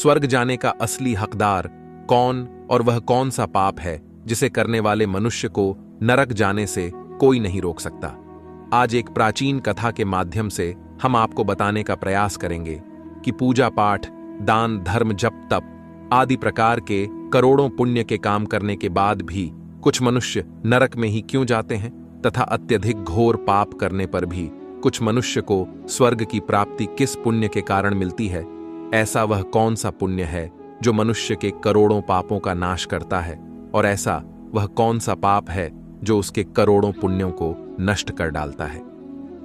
स्वर्ग जाने का असली हकदार कौन और वह कौन सा पाप है जिसे करने वाले मनुष्य को नरक जाने से कोई नहीं रोक सकता। आज एक प्राचीन कथा के माध्यम से हम आपको बताने का प्रयास करेंगे कि पूजा पाठ, दान, धर्म, जप, तप आदि प्रकार के करोड़ों पुण्य के काम करने के बाद भी कुछ मनुष्य नरक में ही क्यों जाते हैं तथा अत्यधिक घोर पाप करने पर भी कुछ मनुष्य को स्वर्ग की प्राप्ति किस पुण्य के कारण मिलती है। ऐसा वह कौन सा पुण्य है जो मनुष्य के करोड़ों पापों का नाश करता है और ऐसा वह कौन सा पाप है जो उसके करोड़ों पुण्यों को नष्ट कर डालता है।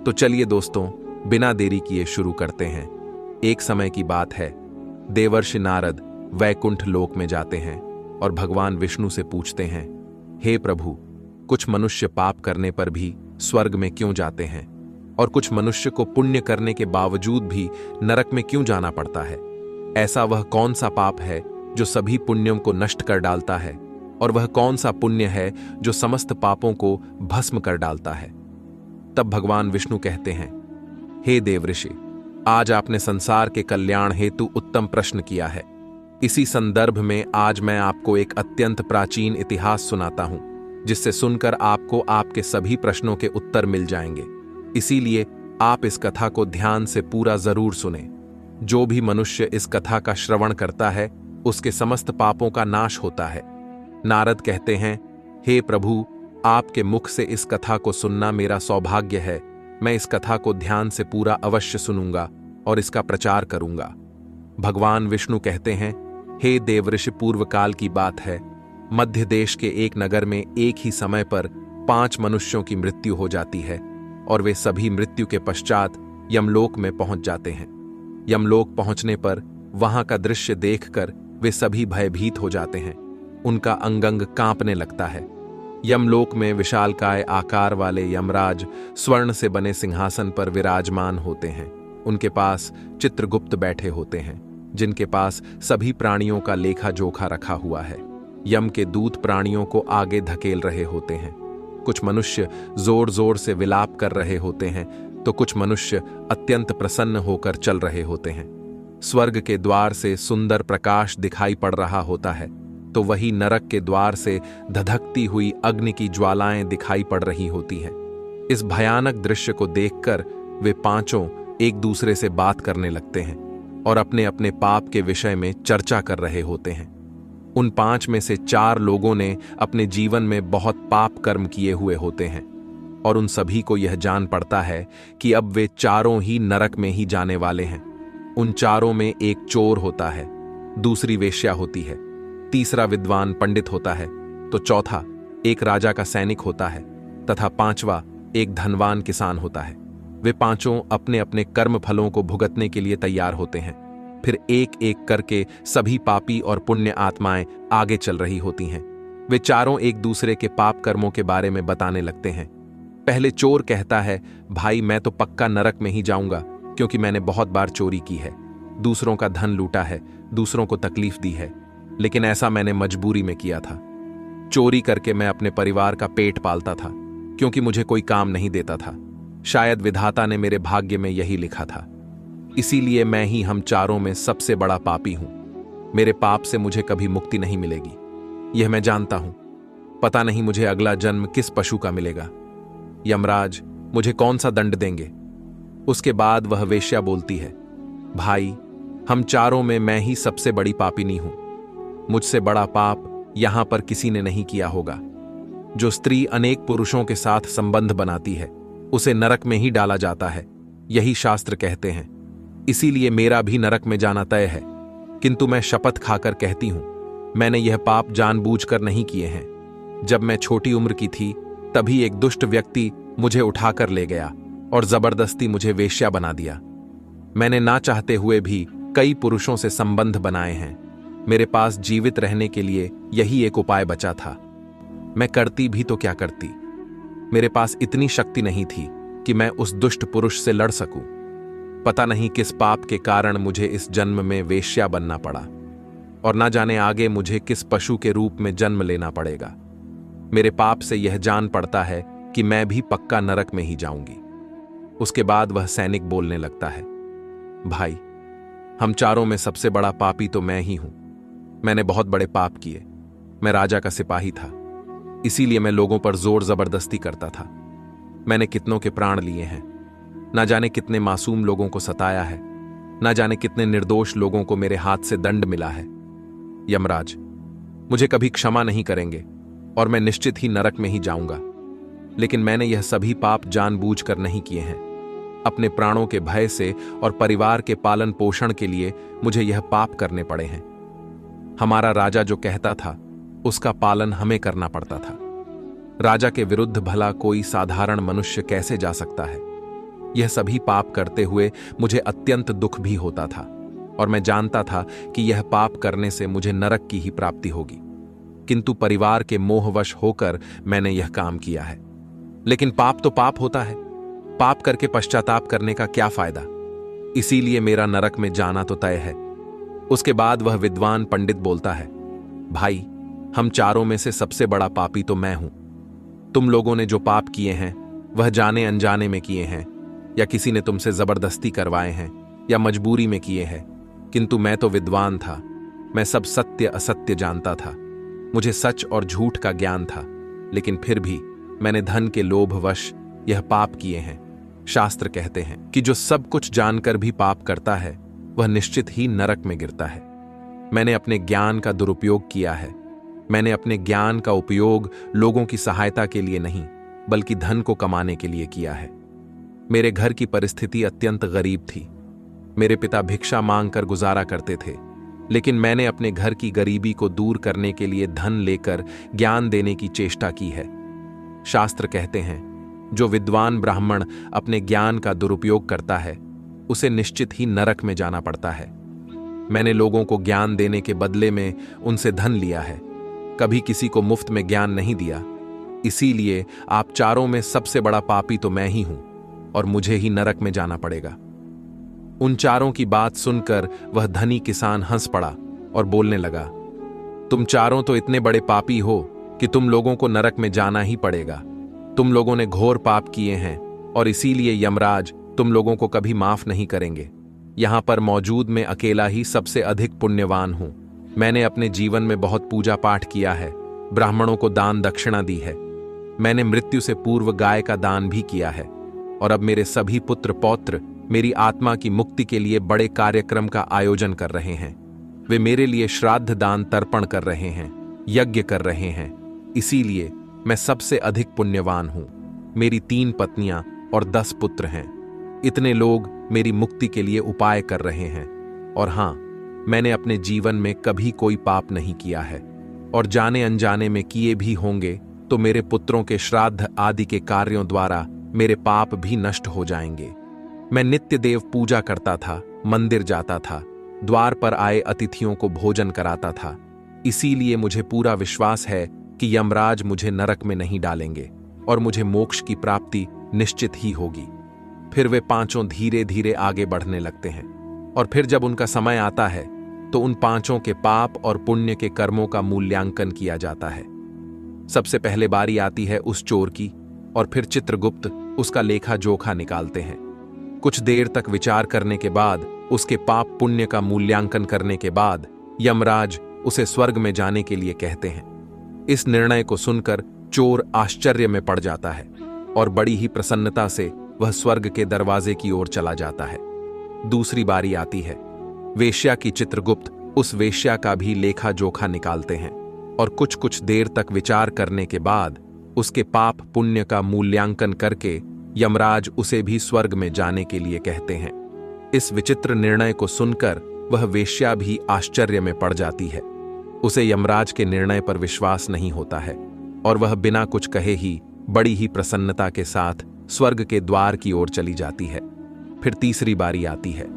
तो चलिए दोस्तों, बिना देरी किए शुरू करते हैं। एक समय की बात है, देवर्षि नारद वैकुंठ लोक में जाते हैं और भगवान विष्णु से पूछते हैं, हे प्रभु, कुछ मनुष्य पाप करने पर भी स्वर्ग में क्यों जाते हैं और कुछ मनुष्य को पुण्य करने के बावजूद भी नरक में क्यों जाना पड़ता है। ऐसा वह कौन सा पाप है जो सभी पुण्यों को नष्ट कर डालता है और वह कौन सा पुण्य है जो समस्त पापों को भस्म कर डालता है। तब भगवान विष्णु कहते हैं, हे देवऋषि, आज आपने संसार के कल्याण हेतु उत्तम प्रश्न किया है। इसी संदर्भ में आज मैं आपको एक अत्यंत प्राचीन इतिहास सुनाता हूं, जिससे सुनकर आपको आपके सभी प्रश्नों के उत्तर मिल जाएंगे। इसीलिए आप इस कथा को ध्यान से पूरा जरूर सुने। जो भी मनुष्य इस कथा का श्रवण करता है उसके समस्त पापों का नाश होता है। नारद कहते हैं, हे प्रभु, आपके मुख से इस कथा को सुनना मेरा सौभाग्य है। मैं इस कथा को ध्यान से पूरा अवश्य सुनूंगा और इसका प्रचार करूंगा। भगवान विष्णु कहते हैं, हे देवऋषि, पूर्व काल की बात है, मध्य देश के एक नगर में एक ही समय पर 5 मनुष्यों की मृत्यु हो जाती है और वे सभी मृत्यु के पश्चात यमलोक में पहुंच जाते हैं। यमलोक पहुंचने पर वहां का दृश्य देखकर वे सभी भयभीत हो जाते हैं। उनका अंग कांपने लगता है। यमलोक में विशालकाय आकार वाले यमराज स्वर्ण से बने सिंहासन पर विराजमान होते हैं। उनके पास चित्रगुप्त बैठे होते हैं, जिनके पास सभी प्राणियों का लेखा जोखा रखा हुआ है। यम के दूत प्राणियों को आगे धकेल रहे होते हैं। कुछ मनुष्य जोर जोर से विलाप कर रहे होते हैं तो कुछ मनुष्य अत्यंत प्रसन्न होकर चल रहे होते हैं। स्वर्ग के द्वार से सुंदर प्रकाश दिखाई पड़ रहा होता है तो वही नरक के द्वार से धधकती हुई अग्नि की ज्वालाएं दिखाई पड़ रही होती हैं। इस भयानक दृश्य को देखकर वे पांचों एक दूसरे से बात करने लगते हैं और अपने अपने पाप के विषय में चर्चा कर रहे होते हैं। उन 5 में से 4 लोगों ने अपने जीवन में बहुत पाप कर्म किए हुए होते हैं और उन सभी को यह जान पड़ता है कि अब वे चारों ही नरक में ही जाने वाले हैं। उन चारों में एक चोर होता है, दूसरी वेश्या होती है, तीसरा विद्वान पंडित होता है, तो चौथा एक राजा का सैनिक होता है तथा 5वां एक धनवान किसान होता है। वे पांचों अपने अपने कर्म फलों को भुगतने के लिए तैयार होते हैं। फिर एक एक करके सभी पापी और पुण्य आत्माएं आगे चल रही होती हैं। वे चारों एक दूसरे के पाप कर्मों के बारे में बताने लगते हैं। पहले चोर कहता है, भाई, मैं तो पक्का नरक में ही जाऊंगा क्योंकि मैंने बहुत बार चोरी की है, दूसरों का धन लूटा है, दूसरों को तकलीफ दी है, लेकिन ऐसा मैंने मजबूरी में किया था। चोरी करके मैं अपने परिवार का पेट पालता था क्योंकि मुझे कोई काम नहीं देता था। शायद विधाता ने मेरे भाग्य में यही लिखा था, इसीलिए मैं ही हम चारों में सबसे बड़ा पापी हूं। मेरे पाप से मुझे कभी मुक्ति नहीं मिलेगी, यह मैं जानता हूं। पता नहीं मुझे अगला जन्म किस पशु का मिलेगा। यमराज मुझे कौन सा दंड देंगे। उसके बाद वह वेश्या बोलती है, भाई, हम चारों में मैं ही सबसे बड़ी पापिनी हूं। मुझसे बड़ा पाप यहां पर किसी ने नहीं किया होगा। जो स्त्री अनेक पुरुषों के साथ संबंध बनाती है उसे नरक में ही डाला जाता है, यही शास्त्र कहते हैं। इसीलिए मेरा भी नरक में जाना तय है, किंतु मैं शपथ खाकर कहती हूं, मैंने यह पाप जानबूझकर नहीं किए हैं। जब मैं छोटी उम्र की थी तभी एक दुष्ट व्यक्ति मुझे उठाकर ले गया और जबरदस्ती मुझे वेश्या बना दिया। मैंने ना चाहते हुए भी कई पुरुषों से संबंध बनाए हैं। मेरे पास जीवित रहने के लिए यही एक उपाय बचा था। मैं करती भी तो क्या करती। मेरे पास इतनी शक्ति नहीं थी कि मैं उस दुष्ट पुरुष से लड़ सकूं। पता नहीं किस पाप के कारण मुझे इस जन्म में वेश्या बनना पड़ा और ना जाने आगे मुझे किस पशु के रूप में जन्म लेना पड़ेगा। मेरे पाप से यह जान पड़ता है कि मैं भी पक्का नरक में ही जाऊंगी। उसके बाद वह सैनिक बोलने लगता है, भाई, हम चारों में सबसे बड़ा पापी तो मैं ही हूं। मैंने बहुत बड़े पाप किए। मैं राजा का सिपाही था, इसीलिए मैं लोगों पर जोर जबरदस्ती करता था। मैंने कितनों के प्राण लिए हैं, ना जाने कितने मासूम लोगों को सताया है, ना जाने कितने निर्दोष लोगों को मेरे हाथ से दंड मिला है। यमराज मुझे कभी क्षमा नहीं करेंगे और मैं निश्चित ही नरक में ही जाऊंगा। लेकिन मैंने यह सभी पाप जानबूझकर नहीं किए हैं। अपने प्राणों के भय से और परिवार के पालन पोषण के लिए मुझे यह पाप करने पड़े हैं। हमारा राजा जो कहता था उसका पालन हमें करना पड़ता था। राजा के विरुद्ध भला कोई साधारण मनुष्य कैसे जा सकता है? यह सभी पाप करते हुए मुझे अत्यंत दुख भी होता था और मैं जानता था कि यह पाप करने से मुझे नरक की ही प्राप्ति होगी। किंतु परिवार के मोहवश होकर मैंने यह काम किया है। लेकिन पाप तो पाप होता है, पाप करके पश्चाताप करने का क्या फायदा? इसीलिए मेरा नरक में जाना तो तय है। उसके बाद वह विद्वान पंडित बोलता है, भाई, हम चारों में से सबसे बड़ा पापी तो मैं हूं। तुम लोगों ने जो पाप किए हैं वह जाने अनजाने में किए हैं, या किसी ने तुमसे जबरदस्ती करवाए हैं, या मजबूरी में किए हैं। किंतु मैं तो विद्वान था। मैं सब सत्य असत्य जानता था। मुझे सच और झूठ का ज्ञान था। लेकिन फिर भी मैंने धन के लोभवश यह पाप किए हैं। शास्त्र कहते हैं कि जो सब कुछ जानकर भी पाप करता है वह निश्चित ही नरक में गिरता है। मैंने अपने ज्ञान का दुरुपयोग किया है। मैंने अपने ज्ञान का उपयोग लोगों की सहायता के लिए नहीं, बल्कि धन को कमाने के लिए किया है। मेरे घर की परिस्थिति अत्यंत गरीब थी। मेरे पिता भिक्षा मांगकर गुजारा करते थे, लेकिन मैंने अपने घर की गरीबी को दूर करने के लिए धन लेकर ज्ञान देने की चेष्टा की है। शास्त्र कहते हैं, जो विद्वान ब्राह्मण अपने ज्ञान का दुरुपयोग करता है उसे निश्चित ही नरक में जाना पड़ता है। मैंने लोगों को ज्ञान देने के बदले में उनसे धन लिया है, कभी किसी को मुफ्त में ज्ञान नहीं दिया। इसीलिए आप चारों में सबसे बड़ा पापी तो मैं ही हूं और मुझे ही नरक में जाना पड़ेगा। उन चारों की बात सुनकर वह धनी किसान हंस पड़ा और बोलने लगा, तुम चारों तो इतने बड़े पापी हो कि तुम लोगों को नरक में जाना ही पड़ेगा। तुम लोगों ने घोर पाप किए हैं और इसीलिए यमराज तुम लोगों को कभी माफ नहीं करेंगे। यहां पर मौजूद मैं अकेला ही सबसे अधिक पुण्यवान हूं। मैंने अपने जीवन में बहुत पूजा पाठ किया है, ब्राह्मणों को दान दक्षिणा दी है। मैंने मृत्यु से पूर्व गाय का दान भी किया है और अब मेरे सभी पुत्र पौत्र मेरी आत्मा की मुक्ति के लिए बड़े कार्यक्रम का आयोजन कर रहे हैं। वे मेरे लिए श्राद्ध दान तर्पण कर रहे हैं, यज्ञ कर रहे हैं। इसीलिए मैं सबसे अधिक पुण्यवान हूं। मेरी 3 पत्नियां और 10 पुत्र हैं। इतने लोग मेरी मुक्ति के लिए उपाय कर रहे हैं। और हां, मैंने अपने जीवन में कभी कोई पाप नहीं किया है, और जाने अनजाने में किए भी होंगे तो मेरे पुत्रों के श्राद्ध आदि के कार्यों द्वारा मेरे पाप भी नष्ट हो जाएंगे। मैं नित्य देव पूजा करता था, मंदिर जाता था, द्वार पर आए अतिथियों को भोजन कराता था। इसीलिए मुझे पूरा विश्वास है कि यमराज मुझे नरक में नहीं डालेंगे और मुझे मोक्ष की प्राप्ति निश्चित ही होगी। फिर वे पांचों धीरे धीरे आगे बढ़ने लगते हैं और फिर जब उनका समय आता है तो उन पांचों के पाप और पुण्य के कर्मों का मूल्यांकन किया जाता है। सबसे पहले बारी आती है उस चोर की और फिर चित्रगुप्त उसका लेखा जोखा निकालते हैं। कुछ देर तक विचार करने के बाद, उसके पाप पुण्य का मूल्यांकन करने के बाद यमराज उसे स्वर्ग में जाने के लिए कहते हैं। इस निर्णय को सुनकर चोर आश्चर्य में पड़ जाता है और बड़ी ही प्रसन्नता से वह स्वर्ग के दरवाजे की ओर चला जाता है। दूसरी बारी आती है। वेश्या की चित्रगुप्त उस वेश्या का भी लेखा जोखा निकालते हैं और कुछ कुछ देर तक विचार करने के बाद उसके पाप पुण्य का मूल्यांकन करके यमराज उसे भी स्वर्ग में जाने के लिए कहते हैं। इस विचित्र निर्णय को सुनकर वह वेश्या भी आश्चर्य में पड़ जाती है। उसे यमराज के निर्णय पर विश्वास नहीं होता है और वह बिना कुछ कहे ही बड़ी ही प्रसन्नता के साथ स्वर्ग के द्वार की ओर चली जाती है। फिर तीसरी बारी आती है।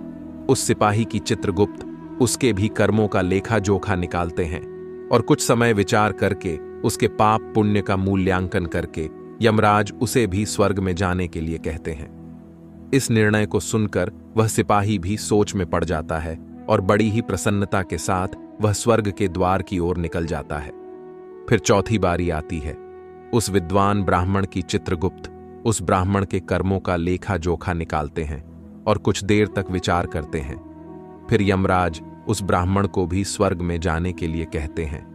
उस सिपाही की चित्रगुप्त उसके भी कर्मों का लेखा जोखा निकालते हैं और कुछ समय विचार करके उसके पाप पुण्य का मूल्यांकन करके यमराज उसे भी स्वर्ग में जाने के लिए कहते हैं। इस निर्णय को सुनकर वह सिपाही भी सोच में पड़ जाता है और बड़ी ही प्रसन्नता के साथ वह स्वर्ग के द्वार की ओर निकल जाता है। फिर चौथी बारी आती है। उस विद्वान ब्राह्मण की चित्रगुप्त उस ब्राह्मण के कर्मों का लेखा जोखा निकालते हैं और कुछ देर तक विचार करते हैं। फिर यमराज उस ब्राह्मण को भी स्वर्ग में जाने के लिए कहते हैं।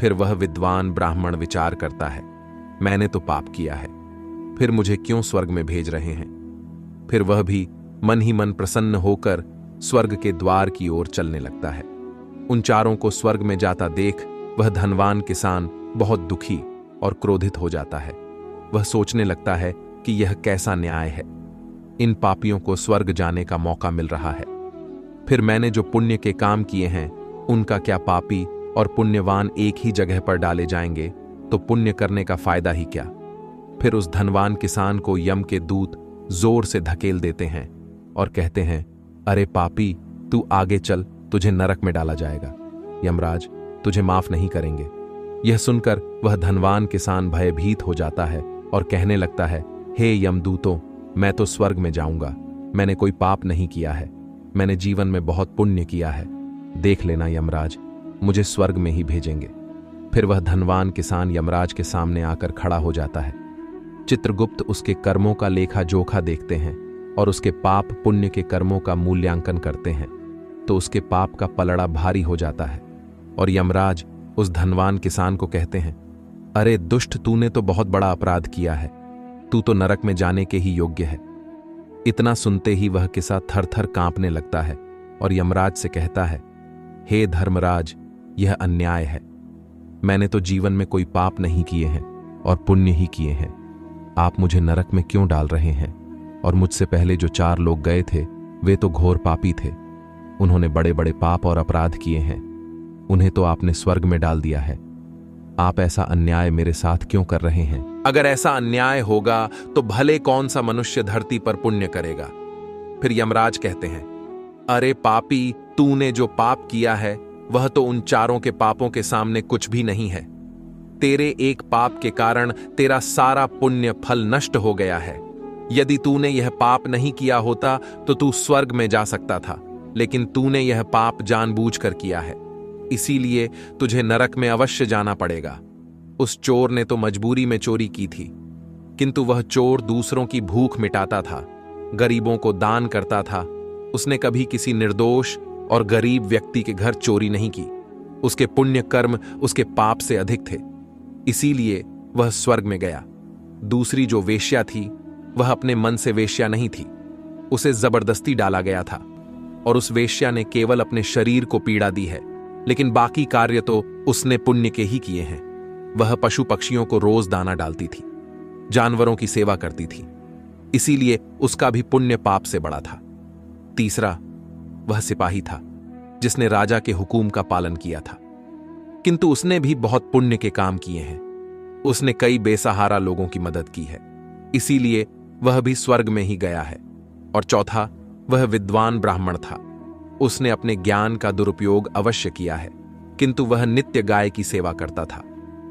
फिर वह विद्वान ब्राह्मण विचार करता है, मैंने तो पाप किया है, फिर मुझे क्यों स्वर्ग में भेज रहे हैं। फिर वह भी मन ही मन प्रसन्न होकर स्वर्ग के द्वार की ओर चलने लगता है। उन चारों को स्वर्ग में जाता देख वह धनवान किसान बहुत दुखी और क्रोधित हो जाता है। वह सोचने लगता है कि यह कैसा न्याय है, इन पापियों को स्वर्ग जाने का मौका मिल रहा है। फिर मैंने जो पुण्य के काम किए हैं उनका क्या पापी और पुण्यवान एक ही जगह पर डाले जाएंगे, तो पुण्य करने का फायदा ही क्या। फिर उस धनवान किसान को यम के दूत जोर से धकेल देते हैं और कहते हैं, अरे पापी, तू आगे चल, तुझे नरक में डाला जाएगा, यमराज तुझे माफ नहीं करेंगे। यह सुनकर वह धनवान किसान भयभीत हो जाता है और कहने लगता है, हे यमदूतों, मैं तो स्वर्ग में जाऊंगा, मैंने कोई पाप नहीं किया है, मैंने जीवन में बहुत पुण्य किया है, देख लेना यमराज, मुझे स्वर्ग में ही भेजेंगे। फिर वह धनवान किसान यमराज के सामने आकर खड़ा हो जाता है। चित्रगुप्त उसके कर्मों का लेखा जोखा देखते हैं और उसके पाप पुण्य के कर्मों का मूल्यांकन करते हैं, तो उसके पाप का पलड़ा भारी हो जाता है और यमराज उस धनवान किसान को कहते हैं, अरे दुष्ट, तूने तो बहुत बड़ा अपराध किया है, तू तो नरक में जाने के ही योग्य है। इतना सुनते ही वह किसा थर थर कांपने लगता है और यमराज से कहता है, हे धर्मराज, यह अन्याय है, मैंने तो जीवन में कोई पाप नहीं किए हैं और पुण्य ही किए हैं, आप मुझे नरक में क्यों डाल रहे हैं। और मुझसे पहले जो 4 लोग गए थे वे तो घोर पापी थे, उन्होंने बड़े बड़े पाप और अपराध किए हैं, उन्हें तो आपने स्वर्ग में डाल दिया है, आप ऐसा अन्याय मेरे साथ क्यों कर रहे हैं। अगर ऐसा अन्याय होगा तो भले कौन सा मनुष्य धरती पर पुण्य करेगा। फिर यमराज कहते हैं, अरे पापी, तूने जो पाप किया है वह तो उन 4 के पापों के सामने कुछ भी नहीं है। तेरे एक पाप के कारण तेरा सारा पुण्य फल नष्ट हो गया है। यदि तूने यह पाप नहीं किया होता तो तू स्वर्ग में जा सकता था, लेकिन तूने यह पाप जानबूझकर किया है, इसीलिए तुझे नरक में अवश्य जाना पड़ेगा। उस चोर ने तो मजबूरी में चोरी की थी, किंतु वह चोर दूसरों की भूख मिटाता था, गरीबों को दान करता था, उसने कभी किसी निर्दोष और गरीब व्यक्ति के घर चोरी नहीं की। उसके पुण्य कर्म उसके पाप से अधिक थे, इसीलिए वह स्वर्ग में गया। दूसरी जो वेश्या थी वह अपने मन से वेश्या नहीं थी, उसे जबरदस्ती डाला गया था और उस वेश्या ने केवल अपने शरीर को पीड़ा दी है, लेकिन बाकी कार्य तो उसने पुण्य के ही किए हैं। वह पशु पक्षियों को रोज दाना डालती थी, जानवरों की सेवा करती थी, इसीलिए उसका भी पुण्य पाप से बड़ा था। तीसरा, वह सिपाही था जिसने राजा के हुकुम का पालन किया था, किंतु उसने भी बहुत पुण्य के काम किए हैं, उसने कई बेसहारा लोगों की मदद की है, इसीलिए वह भी स्वर्ग में ही गया है। और चौथा, वह विद्वान ब्राह्मण था, उसने अपने ज्ञान का दुरुपयोग अवश्य किया है, किंतु वह नित्य गाय की सेवा करता था,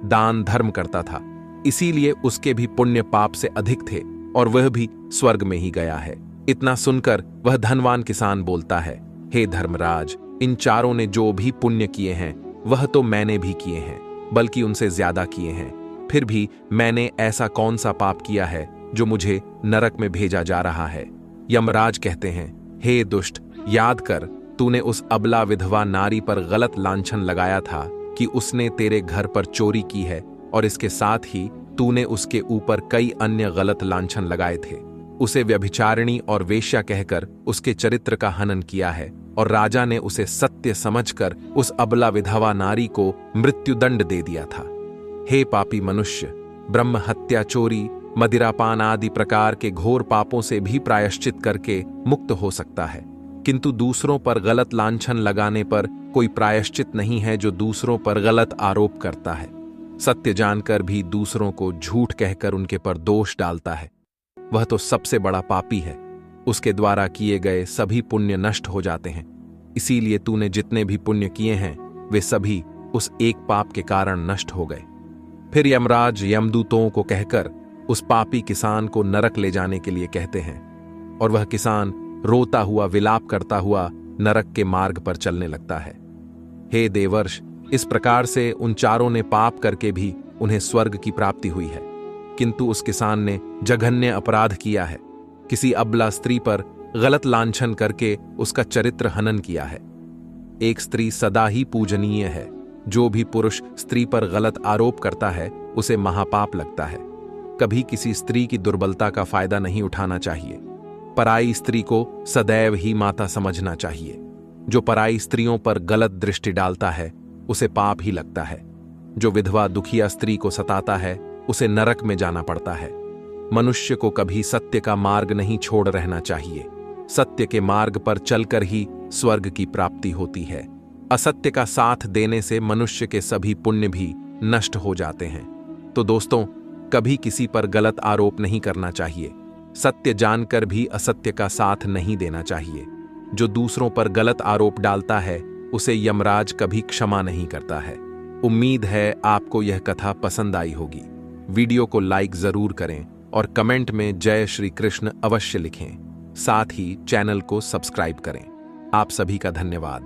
दान धर्म करता था, इसीलिए उसके भी पुण्य पाप से अधिक थे और वह भी स्वर्ग में ही गया है। इतना सुनकर वह धनवान किसान बोलता है, हे धर्मराज, इन 4 ने जो भी पुण्य किए हैं वह तो मैंने भी किए हैं, बल्कि उनसे ज्यादा किए हैं, फिर भी मैंने ऐसा कौन सा पाप किया है जो मुझे नरक में भेजा जा रहा है। यमराज कहते हैं, हे दुष्ट, याद कर, तूने उस अबला विधवा नारी पर गलत लांछन लगाया था कि उसने तेरे घर पर चोरी की है, और इसके साथ ही तूने उसके ऊपर कई अन्य गलत लांछन लगाए थे। उसे व्यभिचारिणी और वेश्या कहकर उसके चरित्र का हनन किया है, और राजा ने उसे सत्य समझकर उस अबला विधवा नारी को मृत्युदंड दे दिया था। हे पापी मनुष्य, ब्रह्म हत्या, चोरी, मदिरापान आदि प्रकार के घोर पापों से भी प्रायश्चित करके मुक्त हो सकता है, किंतु दूसरों पर गलत लांछन लगाने पर कोई प्रायश्चित नहीं है जो दूसरों पर गलत आरोप करता है। सत्य जानकर भी दूसरों को झूठ कहकर उनके पर दोष डालता है, वह तो सबसे बड़ा पापी है, उसके द्वारा किए गए सभी पुण्य नष्ट हो जाते हैं। इसीलिए तूने जितने भी पुण्य किए हैं वे सभी उस एक पाप के कारण नष्ट हो गए। फिर यमराज यमदूतों को कहकर उस पापी किसान को नरक ले जाने के लिए कहते हैं, और वह किसान रोता हुआ विलाप करता हुआ नरक के मार्ग पर चलने लगता है। हे देवर्ष, इस प्रकार से उन 4 ने पाप करके भी उन्हें स्वर्ग की प्राप्ति हुई है, किंतु उस किसान ने जघन्य अपराध किया है, किसी अबला स्त्री पर गलत लांछन करके उसका चरित्र हनन किया है। एक स्त्री सदा ही पूजनीय है। जो भी पुरुष स्त्री पर गलत आरोप करता है उसे महापाप लगता है। कभी किसी स्त्री की दुर्बलता का फायदा नहीं उठाना चाहिए। पराई स्त्री को सदैव ही माता समझना चाहिए। जो पराई स्त्रियों पर गलत दृष्टि डालता है उसे पाप ही लगता है। जो विधवा दुखिया स्त्री को सताता है उसे नरक में जाना पड़ता है। मनुष्य को कभी सत्य का मार्ग नहीं छोड़ रहना चाहिए। सत्य के मार्ग पर चलकर ही स्वर्ग की प्राप्ति होती है। असत्य का साथ देने से मनुष्य के सभी पुण्य भी नष्ट हो जाते हैं। तो दोस्तों, कभी किसी पर गलत आरोप नहीं करना चाहिए। सत्य जानकर भी असत्य का साथ नहीं देना चाहिए। जो दूसरों पर गलत आरोप डालता है उसे यमराज कभी क्षमा नहीं करता है। उम्मीद है आपको यह कथा पसंद आई होगी। वीडियो को लाइक जरूर करें और कमेंट में जय श्री कृष्ण अवश्य लिखें। साथ ही चैनल को सब्सक्राइब करें। आप सभी का धन्यवाद।